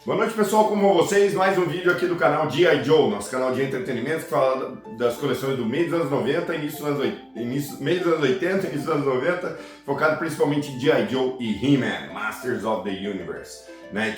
Boa noite, pessoal, como vocês? Mais um vídeo aqui do canal G.I. Joe, nosso canal de entretenimento que fala das coleções do meio dos anos 90, meio dos anos 80, início dos anos 90, focado principalmente em G.I. Joe e He-Man, Masters of the Universe, né?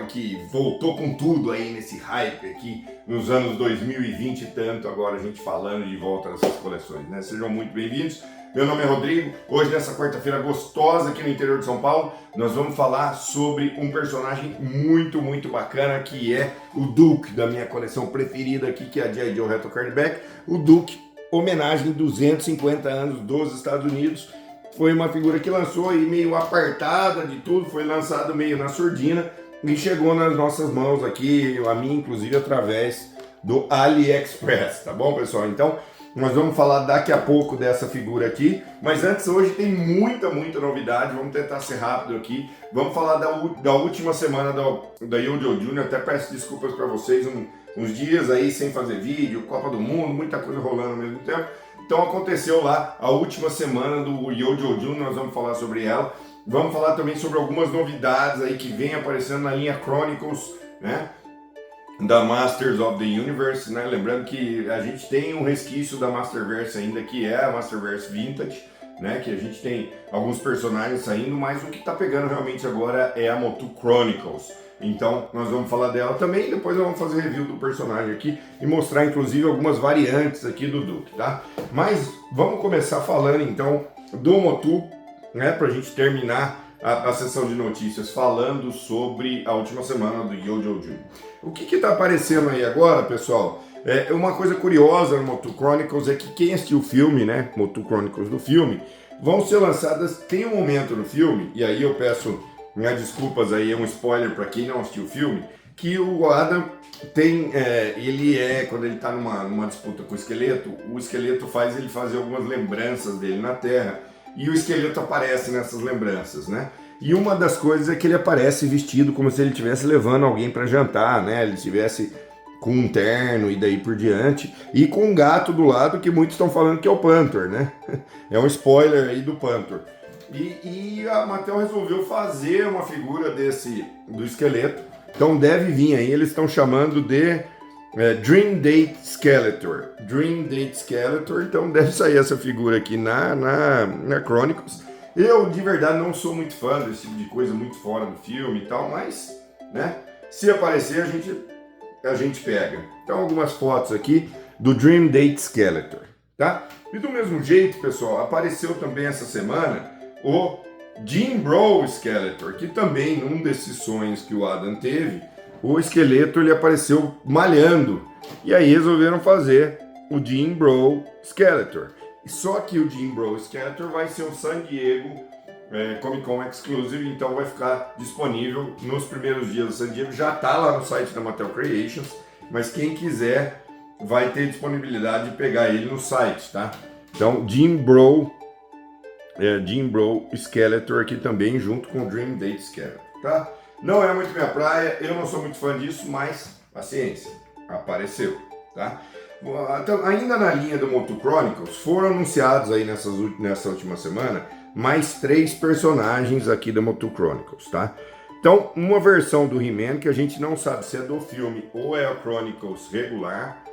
Que voltou com tudo aí nesse hype aqui nos anos 2020 e tanto, agora a gente falando de volta dessas coleções, né? Sejam muito bem-vindos. Meu nome é Rodrigo, hoje nessa quarta-feira gostosa aqui no interior de São Paulo, nós vamos falar sobre um personagem muito bacana que é o Duke, da minha coleção preferida aqui, que é a G.I. Joe Retro Card Back. O Duke, homenagem 250 anos dos Estados Unidos, foi uma figura que lançou aí meio apartada de tudo, foi lançado meio na surdina e chegou nas nossas mãos aqui, a mim inclusive através do AliExpress, tá bom, pessoal? Então, nós vamos falar daqui a pouco dessa figura aqui, mas antes, hoje tem muita novidade, vamos tentar ser rápido aqui. Vamos falar da última semana da Yo-Yo Junior, até peço desculpas para vocês, uns dias aí sem fazer vídeo, Copa do Mundo, muita coisa rolando ao mesmo tempo. Então aconteceu lá a última semana do Yo-Yo Junior, nós vamos falar sobre ela. Vamos falar também sobre algumas novidades aí que vem aparecendo na linha Chronicles, né? Da Masters of the Universe, né? Lembrando que a gente tem um resquício da Masterverse ainda, que é a Masterverse Vintage, né? Que a gente tem alguns personagens saindo, mas o que tá pegando realmente agora é a Motu Chronicles. Então nós vamos falar dela também, depois nós vamos fazer review do personagem aqui e mostrar inclusive algumas variantes aqui do Duke, tá? Mas vamos começar falando então do Motu, né? Pra gente terminar a sessão de notícias falando sobre a última semana do Yo-Yo Junior. O que está aparecendo aí agora, pessoal? Uma coisa curiosa no Motu Chronicles é que quem assistiu o filme, né, Motu Chronicles do filme, vão ser lançadas, tem um momento no filme, e aí eu peço minhas desculpas aí, é um spoiler para quem não assistiu o filme, que o Adam tem, quando ele está numa disputa com o esqueleto faz ele fazer algumas lembranças dele na Terra, e o esqueleto aparece nessas lembranças, né? E uma das coisas é que ele aparece vestido como se ele estivesse levando alguém para jantar, né? Ele estivesse com um terno e daí por diante, e com um gato do lado que muitos estão falando que é o Panther, né? É um spoiler aí do Panther. E a Mattel resolveu fazer uma figura do esqueleto, então deve vir aí, eles estão chamando de Dream Date Skeletor. Dream Date Skeletor, então deve sair essa figura aqui na Chronicles. Eu, de verdade, não sou muito fã desse tipo de coisa, muito fora do filme e tal, mas, né, se aparecer, a gente pega. Então, algumas fotos aqui do Dream Date Skeletor, tá? E do mesmo jeito, pessoal, apareceu também essa semana o Jim Brow Skeletor, que também, num desses sonhos que o Adam teve, o esqueleto ele apareceu malhando. E aí resolveram fazer o Jim Brow Skeletor. Só que o Jim Brow Skeletor vai ser um San Diego Comic Con Exclusive, então vai ficar disponível nos primeiros dias do San Diego. Já está lá no site da Mattel Creations, mas quem quiser vai ter disponibilidade de pegar ele no site, tá? Então, Jim Brow Skeletor aqui também, junto com o Dream Date Skeletor, tá? Não é muito minha praia, eu não sou muito fã disso, mas paciência, apareceu, tá? Então, ainda na linha do Motu Chronicles, foram anunciados aí nessa última semana mais 3 personagens aqui da Motu Chronicles, tá? Então, uma versão do He-Man que a gente não sabe se é do filme ou é a Chronicles regular,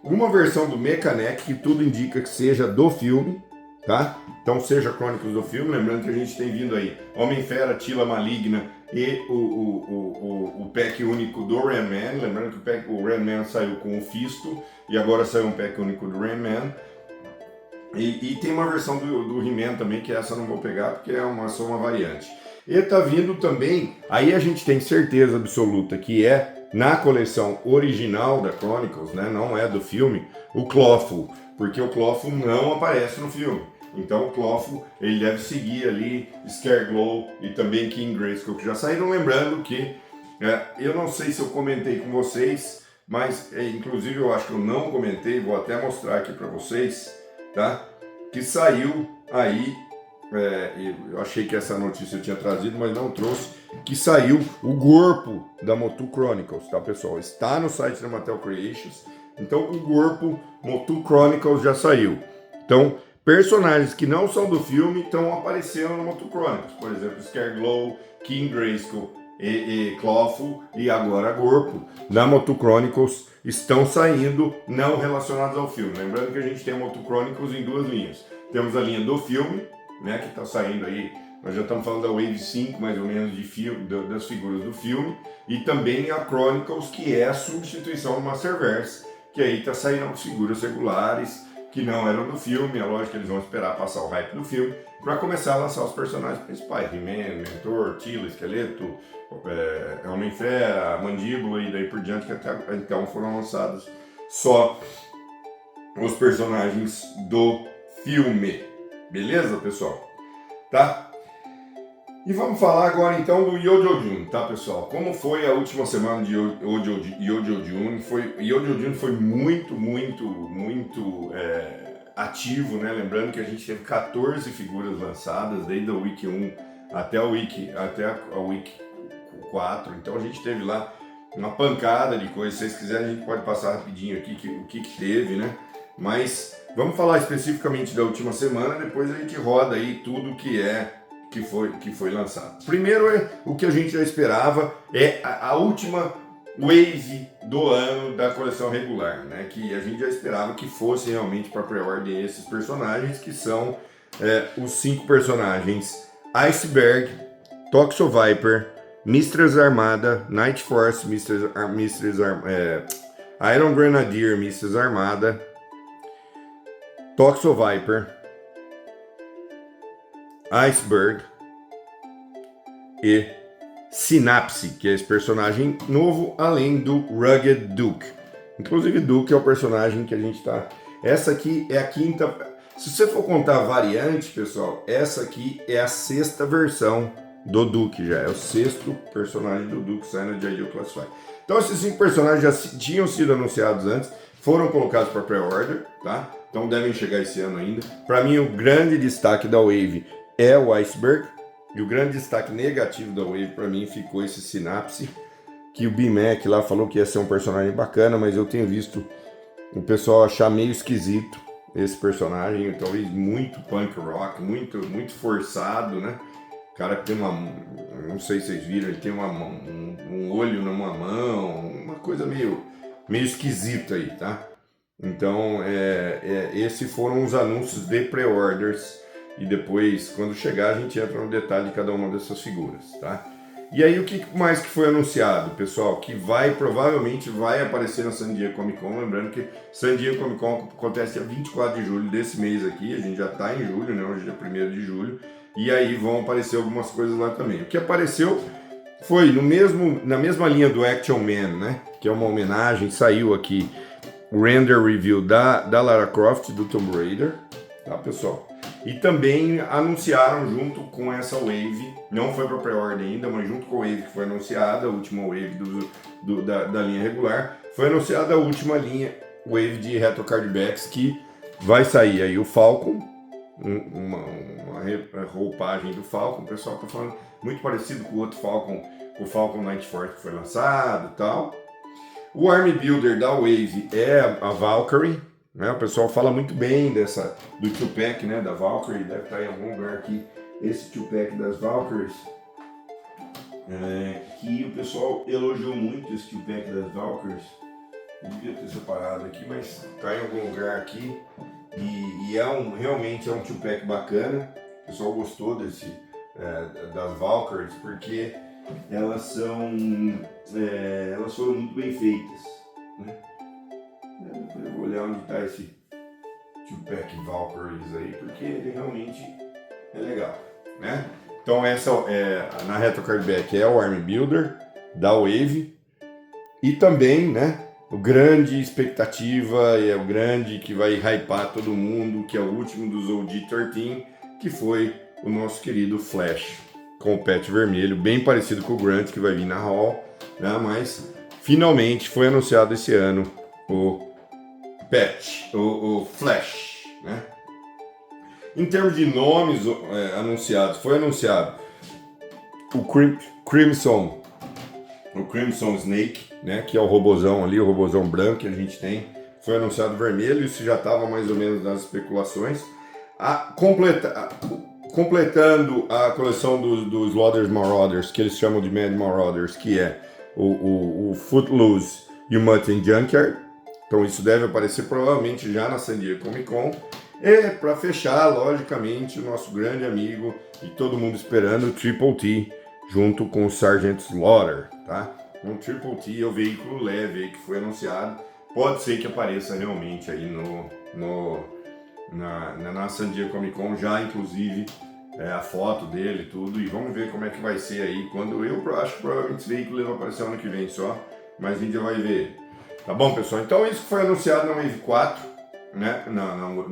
uma versão do Mekaneck que tudo indica que seja do filme, tá? Então, seja Chronicles do filme, lembrando que a gente tem vindo aí Homem-Fera, Tila Maligna e o pack único do Ram Man, lembrando que o Ram Man saiu com o Fisto e agora saiu um pack único do Ram Man. E tem uma versão do He-Man também, que essa eu não vou pegar porque é só uma variante. E tá vindo também, aí a gente tem certeza absoluta que é na coleção original da Chronicles, né, não é do filme, o Clawful, porque o Clawful não aparece no filme. Então o Clawful, ele deve seguir ali Scareglow e também King Grayskull, que já saíram. Lembrando que eu não sei se eu comentei com vocês, mas inclusive eu acho que eu não comentei, vou até mostrar aqui para vocês, tá? Que saiu aí, eu achei que essa notícia eu tinha trazido, mas não trouxe, que saiu o corpo da Motu Chronicles, tá, pessoal? Está no site da Mattel Creations, então o corpo Motu Chronicles já saiu. Então, personagens que não são do filme estão aparecendo no Motu Chronicles, por exemplo, Scareglow, King Grayskull e Clawful e agora Gorpo, da Motu Chronicles, estão saindo não relacionados ao filme. Lembrando que a gente tem a Motu Chronicles em duas linhas. Temos a linha do filme, né, que está saindo aí, nós já estamos falando da Wave 5, mais ou menos, de filme, das figuras do filme, e também a Chronicles, que é a substituição do Masterverse, que aí está saindo as figuras regulares, que não eram do filme. É lógico que eles vão esperar passar o hype do filme, para começar a lançar os personagens principais, He-Man, Mentor, Tila, Esqueleto, Homem-Fera, Mandíbula e daí por diante, que até então foram lançados só os personagens do filme. Beleza, pessoal? Tá? E vamos falar agora então do Yojo-Jun, tá, pessoal? Como foi a última semana de Yojo-Jun? Yojo-Jun foi muito ativo, né? Lembrando que a gente teve 14 figuras lançadas desde a Week 1 até a Week 4. Então a gente teve lá uma pancada de coisas. Se vocês quiserem, a gente pode passar rapidinho aqui o que teve, né? Mas vamos falar especificamente da última semana, depois a gente roda aí tudo que foi lançado. Primeiro, o que a gente já esperava é a última wave do ano da coleção regular, né? Que a gente já esperava que fosse realmente para pré-ordem esses personagens, que são os 5 personagens: Iceberg, Toxo Viper, Mistress Armada, Night Force, Iron Grenadier, Mistress Armada, Toxo Viper, Iceberg e Synapse, que é esse personagem novo, além do Rugged Duke. Inclusive, Duke é o personagem que a gente tá... Essa aqui é a quinta... Se você for contar a variante, pessoal, essa aqui é a 6ª versão do Duke já. É o 6º personagem do Duke saindo de Ideal Classify. Então, esses 5 personagens já tinham sido anunciados antes, foram colocados para pré-order, tá? Então devem chegar esse ano ainda. Para mim, o grande destaque da Wave é o Iceberg. E o grande destaque negativo da Wave para mim ficou esse Synapse, que o B-Mac lá falou que ia ser um personagem bacana, mas eu tenho visto o pessoal achar meio esquisito esse personagem, talvez muito punk rock, muito forçado, né? O cara tem não sei se vocês viram, ele tem um olho numa mão, uma coisa meio esquisita aí, tá? Então, esses foram os anúncios de pre-orders. E depois, quando chegar, a gente entra no detalhe de cada uma dessas figuras, tá? E aí, o que mais que foi anunciado, pessoal? Que provavelmente vai aparecer na San Diego Comic Con. Lembrando que San Diego Comic Con acontece dia 24 de julho desse mês aqui. A gente já tá em julho, né? Hoje é 1º de julho. E aí vão aparecer algumas coisas lá também. O que apareceu foi na mesma linha do Action Man, né? Que é uma homenagem, saiu aqui o render review da Lara Croft, do Tomb Raider, tá, pessoal? E também anunciaram junto com essa wave, não foi para pré-ordem ainda, mas junto com a wave que foi anunciada, a última wave da linha regular, foi anunciada a última wave de retro cardbacks, que vai sair aí o Falcon, uma roupagem do Falcon. O pessoal tá falando muito parecido com o outro Falcon, o Falcon Night Force que foi lançado e tal. O Army Builder da wave é a Valkyrie, né? O pessoal fala muito bem do 2-pack, né, da Valkyrie, deve estar em algum lugar aqui, esse 2-pack das Valkyries, que o pessoal elogiou muito esse 2-pack das Valkyries. Eu devia ter separado aqui, mas está em algum lugar aqui, e realmente é um 2-pack bacana. O pessoal gostou das Valkyries, porque elas foram muito bem feitas, né? Eu vou olhar onde está esse 2-pack Valkyries aí, porque ele realmente é legal, né? Então essa na Retro Cardback é o Army Builder da Wave, e também, né, o grande expectativa, é o grande que vai hypar todo mundo, que é o último dos OG-13, que foi o nosso querido Flash, com o patch vermelho, bem parecido com o Grunt que vai vir na Hall, né? Mas finalmente foi anunciado esse ano o patch, o Flash, né? Em termos de nomes anunciados, foi anunciado o Crimson Snake, né? Que é o robozão ali, o robozão branco que a gente tem. Foi anunciado vermelho, isso já estava mais ou menos nas especulações. completando a coleção dos Loaders Marauders, que eles chamam de Mad Marauders, que é o Footloose e o Mutant Junkyard. Então isso deve aparecer provavelmente já na San Diego Comic Con. E para fechar, logicamente, o nosso grande amigo e todo mundo esperando, o Triple T, junto com o Sergeant Slaughter, tá? Um Triple T é o veículo leve aí que foi anunciado. Pode ser que apareça realmente aí na San Diego Comic Con, já inclusive a foto dele e tudo. E vamos ver como é que vai ser aí. Quando eu acho que provavelmente esse veículo vai aparecer ano que vem só, mas a gente já vai ver. Tá bom, pessoal? Então isso foi anunciado na Wave 4, né? Não.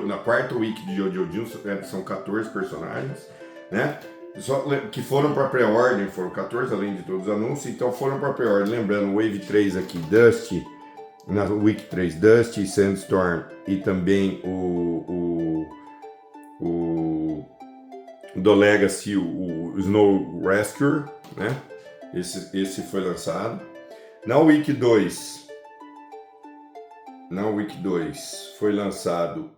Na quarta week de JoJo Jun são 14 personagens, né? Só que foram para pré-ordem, foram 14 além de todos os anúncios, então foram para pré-ordem. Lembrando, Wave 3 aqui, Dusty, na Week 3, Dusty, Sandstorm e também o do Legacy, o Snow Rescuer, né? Esse foi lançado. Na Week 2 foi lançado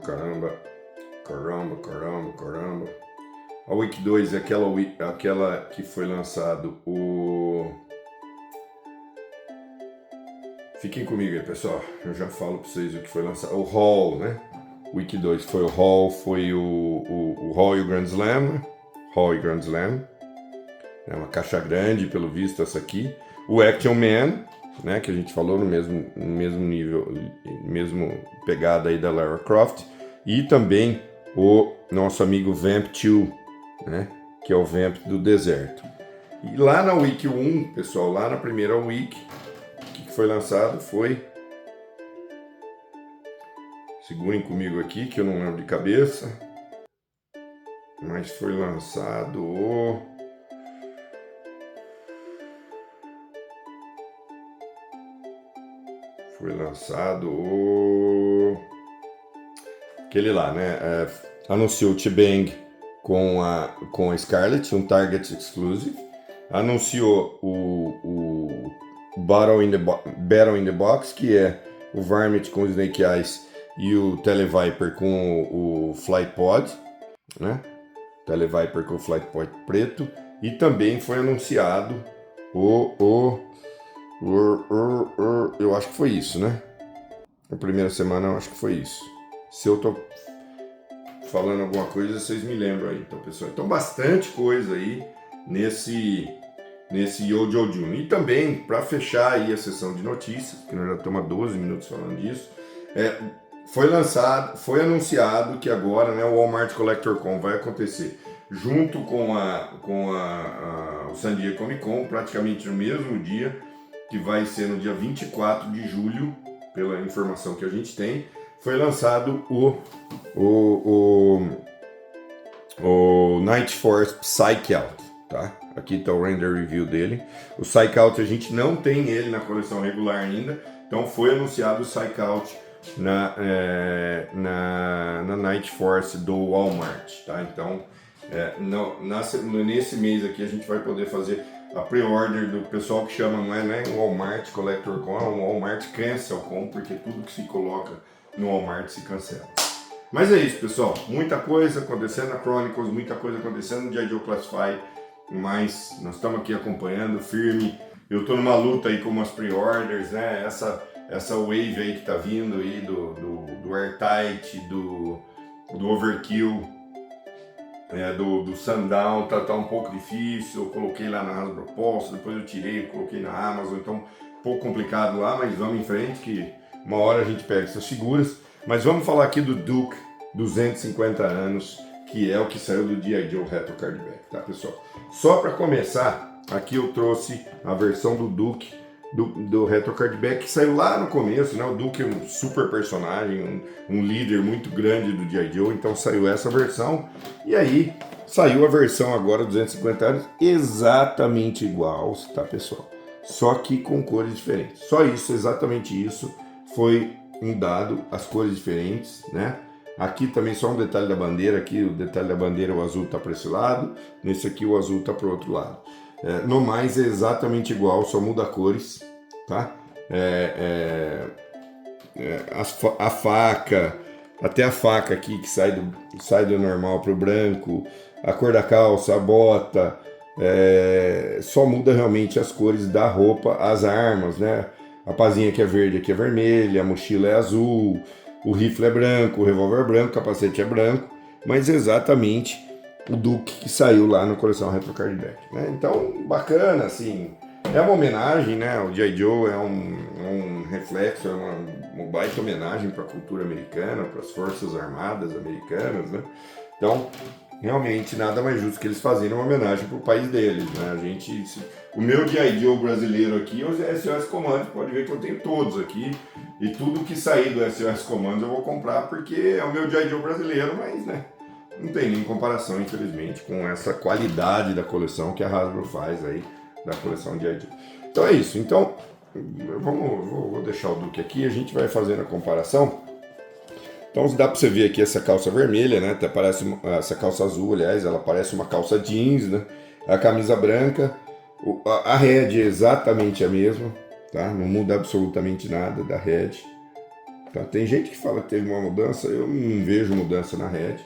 caramba. A Week 2 é aquela que foi lançado Fiquem comigo aí, pessoal. Eu já falo pra vocês o que foi lançado. O Hall, né? Week 2 foi o Hall, foi o Hall e o Grand Slam. Hall e Grand Slam. É uma caixa grande, pelo visto, essa aqui. O Action Man, né? Que a gente falou no mesmo nível, mesmo pegada aí da Lara Croft. E também o nosso amigo Vamp 2, né? Que é o Vamp do deserto. E lá na Week 1, pessoal, lá na primeira Week, o que foi lançado foi... Segurem comigo aqui, que eu não lembro de cabeça. Mas foi lançado aquele lá, né? Anunciou o T-Bang com a Scarlet, um Target Exclusive. Anunciou o Battle in the Box, que é o Varmint com o Snake Eyes e o Televiper com o Flight Pod, né? Televiper com o Flight Pod preto. E também foi anunciado eu acho que foi isso, né? Na primeira semana eu acho que foi isso. Se eu tô falando alguma coisa, vocês me lembram aí, então, pessoal. Então, bastante coisa aí nesse JoJo Jun. E também, para fechar aí a sessão de notícias, que nós já estamos há 12 minutos falando disso, foi anunciado que agora, né, o Walmart Collector Con vai acontecer junto com o San Diego Comic Con, praticamente no mesmo dia, que vai ser no dia 24 de julho, pela informação que a gente tem. Foi lançado o Night Force Psych Out, tá? Aqui está o render review dele. O Psych Out a gente não tem ele na coleção regular ainda, então foi anunciado o Psych Out na Night Force do Walmart, tá? Então, nesse mês aqui a gente vai poder fazer a pre-order do pessoal que chama, não é Walmart Collector Con, é um Walmart Cancel Con, porque tudo que se coloca no Walmart se cancela. Mas é isso, pessoal. Muita coisa acontecendo na Chronicles, muita coisa acontecendo no G.I. Joe Classify, mas nós estamos aqui acompanhando firme. Eu estou numa luta aí com umas pre-orders, né? Essa wave aí que tá vindo aí do Airtight, do Overkill, do Sundown, tá um pouco difícil. Eu coloquei lá na Hasbro Pulse, depois eu tirei, coloquei na Amazon, então um pouco complicado lá, mas vamos em frente que uma hora a gente pega essas figuras. Mas vamos falar aqui do Duke 250 anos, que é o que saiu do G.I. Joe Retro Cardback, tá, pessoal? Só para começar, aqui eu trouxe a versão do Duke do Retro Cardback, que saiu lá no começo, né? O Duke é um super personagem, um líder muito grande do G.I. Joe, então saiu essa versão. E aí saiu a versão agora 250 anos, exatamente igual, tá, pessoal? Só que com cores diferentes. Só isso, exatamente isso, foi dado, as cores diferentes, né? Aqui também só um detalhe da bandeira, aqui o detalhe da bandeira, o azul tá para esse lado, nesse aqui o azul tá para o outro lado. No mais é exatamente igual, só muda cores, tá? A faca, até a faca aqui que sai do normal para o branco, a cor da calça, a bota, só muda realmente as cores da roupa, as armas, né? A pazinha que é verde aqui é vermelha, a mochila é azul, o rifle é branco, o revólver é branco, o capacete é branco, mas exatamente o Duke que saiu lá na coleção Retro Card Back, né? Então, bacana, assim, é uma homenagem, né? O G.I. Joe é um reflexo, é uma baita homenagem para a cultura americana, para as forças armadas americanas, né? Então, realmente, nada mais justo que eles fazerem uma homenagem para o país deles, né? O meu G.I. Joe brasileiro aqui é o SOS Command, pode ver que eu tenho todos aqui, e tudo que sair do SOS Command eu vou comprar porque é o meu G.I. Joe brasileiro, mas, né? Não tem nem comparação, infelizmente, com essa qualidade da coleção que a Hasbro faz aí, da coleção G.I. Joe. Então é isso. Então, vou deixar o Duke aqui e a gente vai fazendo a comparação. Então dá pra você ver aqui essa calça vermelha, né? Até parece essa calça azul, aliás, ela parece uma calça jeans, né? A camisa branca, a head é exatamente a mesma, tá? Não muda absolutamente nada da head. Tá? Tem gente que fala que teve uma mudança, eu não vejo mudança na head.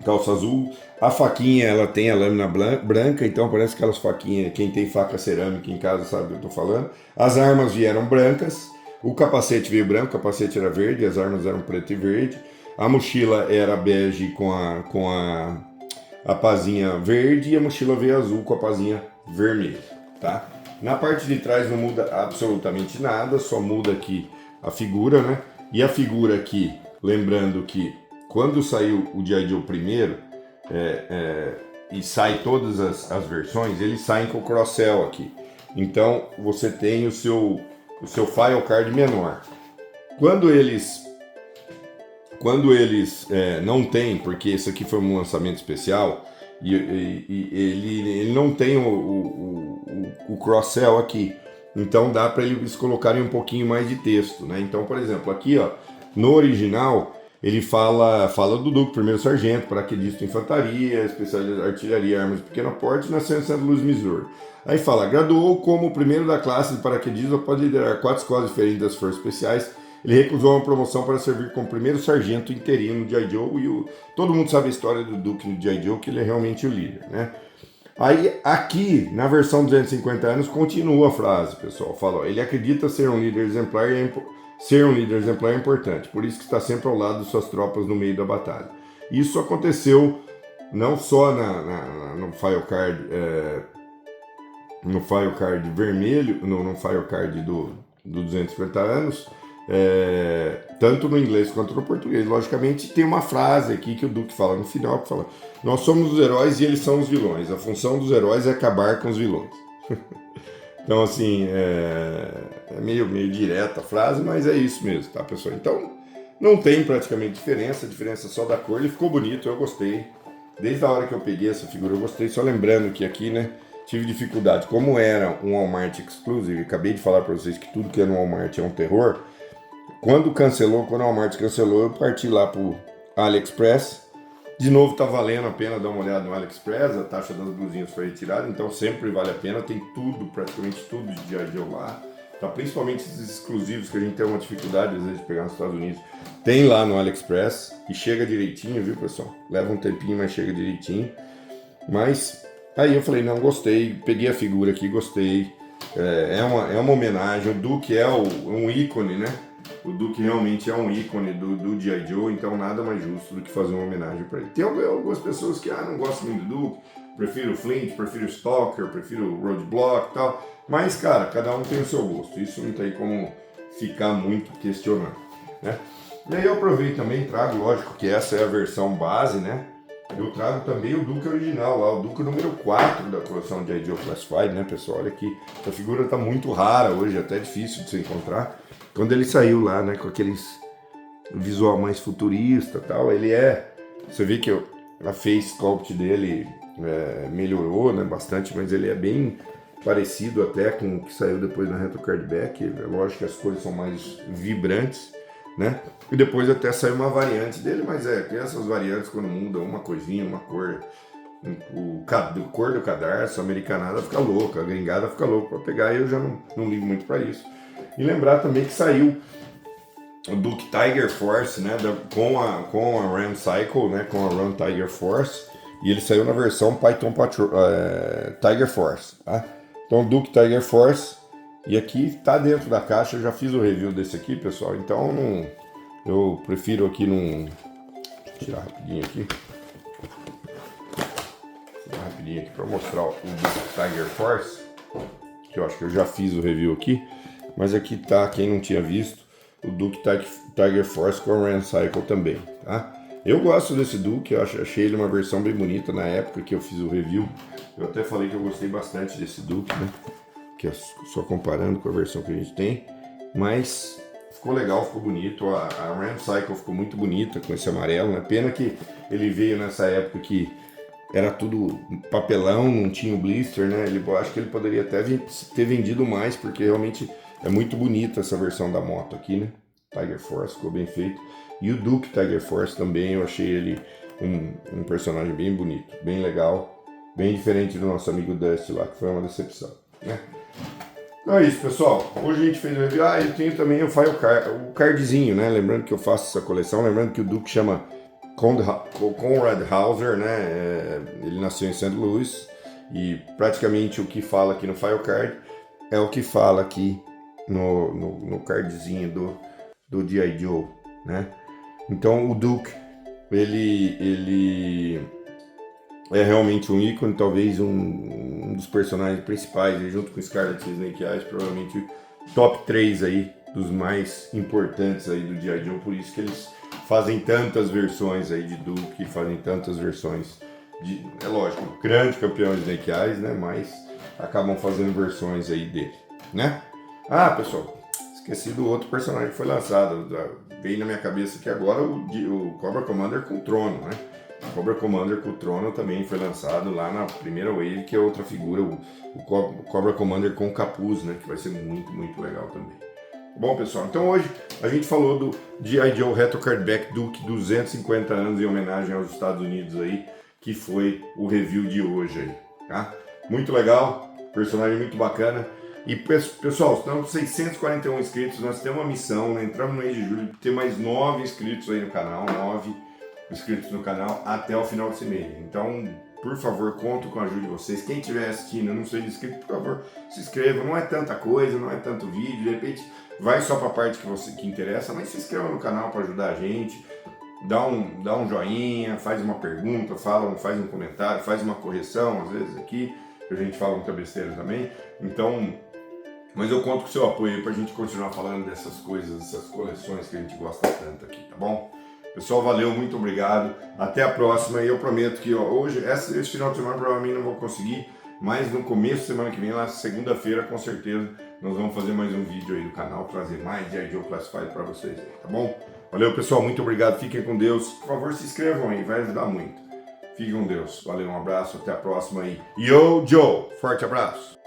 Calça azul, a faquinha ela tem a lâmina branca, então parece aquelas faquinhas, quem tem faca cerâmica em casa sabe o que eu tô falando. As armas vieram brancas, o capacete veio branco, o capacete era verde, as armas eram preto e verde, a mochila era bege com a pazinha verde e a mochila veio azul com a pazinha vermelha, tá? Na parte de trás não muda absolutamente nada, só muda aqui a figura, né? E a figura aqui, lembrando que quando saiu o G.I. Joe primeiro, e sai todas as versões, eles saem com o cross-sell aqui. Então você tem o seu file card menor. Quando eles não tem, porque esse aqui foi um lançamento especial, e ele não tem o cross-sell aqui. Então dá para eles colocarem um pouquinho mais de texto, né? Então, por exemplo, aqui ó, no original ele fala do Duke, primeiro sargento, paraquedista de infantaria, especialista de artilharia e armas de pequeno porte, nasceu em St. Louis, Missouri. Aí fala, graduou como o primeiro da classe de paraquedistas, pode liderar 4 escolas diferentes das forças especiais. Ele recusou uma promoção para servir como primeiro sargento interino no G.I. Joe, e todo mundo sabe a história do Duke no G.I. Joe, que ele é realmente o líder, né? Aí, aqui, na versão 250 anos, continua a frase, pessoal. Fala, ó, ele acredita ser um líder exemplar e ser um líder exemplar é importante, por isso que está sempre ao lado de suas tropas no meio da batalha. Isso aconteceu não só no file card, no file card vermelho, no file card do 250 anos, tanto no inglês quanto no português. Logicamente tem uma frase aqui que o Duke fala no final, que fala, nós somos os heróis e eles são os vilões, a função dos heróis é acabar com os vilões. Então assim, é meio direta a frase, mas é isso mesmo, tá, pessoal? Então não tem praticamente diferença, a diferença é só da cor. Ele ficou bonito, eu gostei, desde a hora que eu peguei essa figura eu gostei. Só lembrando que aqui, né, tive dificuldade, como era um Walmart Exclusive, acabei de falar para vocês que tudo que é no Walmart é um terror. Quando o Walmart cancelou, eu parti lá pro AliExpress. De novo, tá valendo a pena dar uma olhada no AliExpress, a taxa das blusinhas foi retirada, então sempre vale a pena, tem tudo, praticamente tudo de G.I. Joe lá. Tá, principalmente esses exclusivos que a gente tem uma dificuldade às vezes de pegar nos Estados Unidos. Tem lá no AliExpress e chega direitinho, viu, pessoal? Leva um tempinho, mas chega direitinho. Mas aí eu falei, não, gostei, peguei a figura aqui, gostei. É uma homenagem, o Duke é um ícone, né? O Duke realmente é um ícone do G.I. Joe, então nada mais justo do que fazer uma homenagem para ele. Tem algumas pessoas que não gostam muito do Duke, prefiro o Flint, prefiro o Stalker, prefiro o Roadblock e tal, mas cara, cada um tem o seu gosto, isso não tem como ficar muito questionando, né? E aí eu aproveito também, trago, lógico que essa é a versão base, né? Eu trago também o Duke original lá, o Duke número 4 da coleção G.I. Joe Classified, né, pessoal? Olha aqui, essa figura tá muito rara hoje, até difícil de se encontrar. Quando ele saiu lá, né, com aqueles visual mais futurista e tal, você vê que a face sculpt dele melhorou, né, bastante, mas ele é bem parecido até com o que saiu depois na Retro Card Back. É lógico que as cores são mais vibrantes, né, e depois até saiu uma variante dele, mas tem essas variantes quando mudam uma coisinha, uma cor, cor do cadarço, a americanada fica louca, a gringada fica louca para pegar, e eu já não ligo muito para isso. E lembrar também que saiu o Duke Tiger Force, né, com a Ram Cycle, né, com a Ram Tiger Force, e ele saiu na versão Python Tiger Force, tá? Então o Duke Tiger Force, e aqui tá dentro da caixa, eu já fiz o review desse aqui, pessoal, então eu prefiro aqui deixa eu tirar rapidinho aqui. Rapidinho aqui para mostrar o Duke Tiger Force, que eu acho que eu já fiz o review aqui, mas aqui tá, quem não tinha visto, o Duke Tiger Force com a Ram Cycle também, tá? Eu gosto desse Duke, eu achei ele uma versão bem bonita na época que eu fiz o review. Eu até falei que eu gostei bastante desse Duke, né? Que é só comparando com a versão que a gente tem, mas ficou legal, ficou bonito. A Ram Cycle ficou muito bonita com esse amarelo, né? Pena que ele veio nessa época que era tudo papelão, não tinha o blister, né? Acho que ele poderia até ter vendido mais, porque realmente é muito bonita essa versão da moto aqui, né? Tiger Force, ficou bem feito. E o Duke Tiger Force também, eu achei ele um personagem bem bonito, bem legal, bem diferente do nosso amigo Dusty lá, que foi uma decepção, né? Então é isso, pessoal. Hoje a gente fez o review. Eu tenho também o cardzinho, né? Lembrando que eu faço essa coleção, lembrando que o Duke chama Conrad Hauser, né? Ele nasceu em St. Louis e praticamente o que fala aqui no File Card é o que fala aqui no cardzinho do G.I. Joe, né? Então o Duke, ele é realmente um ícone, talvez um dos personagens principais, junto com Scarlet e Snake Eyes, provavelmente top 3 aí dos mais importantes aí do G.I. Joe, por isso que eles fazem tantas versões aí de Duke, fazem tantas versões é lógico, grande campeão de Snake Eyes, né, mas acabam fazendo versões aí dele, né? Pessoal, esqueci do outro personagem que foi lançado, veio na minha cabeça aqui agora o Cobra Commander com o Trono, né? O Cobra Commander com o Trono também foi lançado lá na primeira wave, que é outra figura, o Cobra Commander com o capuz, né? Que vai ser muito, muito legal também. Bom, pessoal, então hoje a gente falou do G.I. Joe Retro Cardback Duke 250 anos em homenagem aos Estados Unidos aí, que foi o review de hoje aí, tá? Muito legal, personagem muito bacana. E pessoal, estamos com 641 inscritos, nós temos uma missão, né? Entramos no mês de julho, ter mais 9 inscritos aí no canal, 9 inscritos no canal até o final desse mês. Então, por favor, conto com a ajuda de vocês. Quem estiver assistindo e não seja inscrito, por favor, se inscreva. Não é tanta coisa, não é tanto vídeo, de repente vai só para a parte que interessa, mas se inscreva no canal para ajudar a gente. Dá um joinha, faz uma pergunta, faz um comentário, faz uma correção, às vezes aqui, que a gente fala muita besteira também. Então, mas eu conto com o seu apoio para a gente continuar falando dessas coisas, dessas coleções que a gente gosta tanto aqui, tá bom? Pessoal, valeu, muito obrigado. Até a próxima. E eu prometo que hoje, esse final de semana provavelmente não vou conseguir, mas no começo da semana que vem, lá segunda-feira, com certeza, nós vamos fazer mais um vídeo aí do canal, trazer mais G.I. Joe Classified para vocês, tá bom? Valeu, pessoal, muito obrigado. Fiquem com Deus. Por favor, se inscrevam aí, vai ajudar muito. Fiquem com Deus. Valeu, um abraço, até a próxima aí. Yo, Joe! Forte abraço!